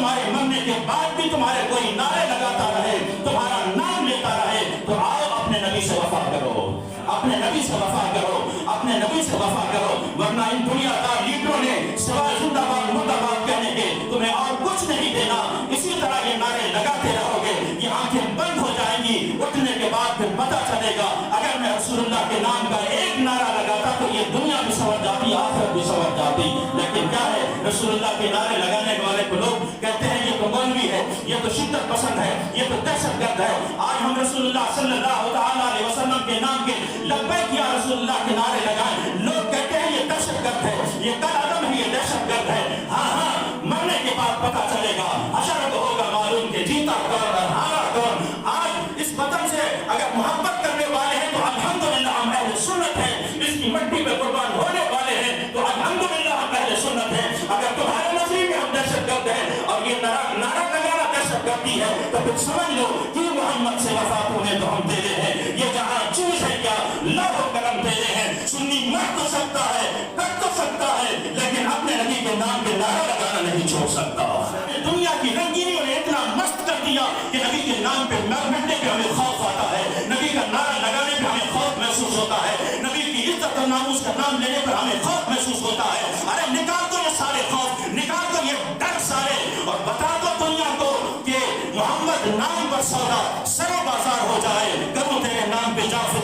तुम्हारे मरने के बाद भी तुम्हारे कोई नारे लगाता रहे, तुम्हारा नाम लेता रहे, तो आओ अपने नबी से वफा करो, अपने नबी से वफा करो, अपने नबी से वफा करो। वरना इन दुनियादार लीडरों ने सिवाय जिंदाबाद मुर्दाबाद कहने के तुम्हें और कुछ नहीं देना। इसी तरह ये नारे लगाते रहोगे, ये आंखें बंद हो जाएंगी, उठने के बाद फिर पता चलेगा अगर मैं रसूलुल्लाह के नाम का एक नारा लगाता तो ये दुनिया भी संवर जाती, आखिरत भी संवर जाती। लेकिन क्या है, रसूलुल्लाह के नारे लगाने वाले को लोग कहते हैं ये तो मौलवी है, ये तो शिद्दत पसंद है, ये तो दहशतगर्द है। आज हम रसूलुल्लाह सल्लल्लाहु अलैहि वसल्लम के नाम के लब्बैक या रसूलुल्लाह के नारे लगाएं, लोग कहते हैं ये दहशतगर्द है, ये कलअदम है, ये दहशतगर्द है। हाँ हाँ, मरने के बाद पता चलेगा, हशर को होगा मालूम कि जीता कौन और हारा कौन। आज इस वतन से अगर मोहब्बत करने वाले हैं तो अल्हम्दुलिल्लाह हम अहले सुन्नत हैं, इसकी मिट्टी में कुर्बान होने वाले हैं तो अल्हम्दुलिल्लाह हम अहले सुन्नत हैं। अगर तुम्हारे नजर में हम दहशतगर्द हैं और ये नारा लगाना दहशतगर्दी है तो फिर समझ लो कि मोहम्मद से वफा तुम्हें तो हम दे रहे हैं। ये जहाँ चूज है क्या लाखों कलम दे रहे हैं। सुन्नी मर तो सकता है, कर तो सकता है, लेकिन अपने नबी के नाम पे नारा लगाना नहीं छोड़ सकता। दुनिया की रंगीनियों ने इतना मस्त कर दिया कि नबी के नाम पे मरने पे हमें खौफ आता है, नबी का नारा लगाने पे हमें खौफ महसूस होता है, नबी की इज्जत और नामूस का नाम लेने पर हमें खौफ महसूस होता है। अरे निकाल दो ये सारे खौफ, निकाल दो ये डर सारे और बता दो दुनिया को कि मोहम्मद नाम पर सौदा सरो बाजार हो जाए। करूं तेरे नाम पे जाफर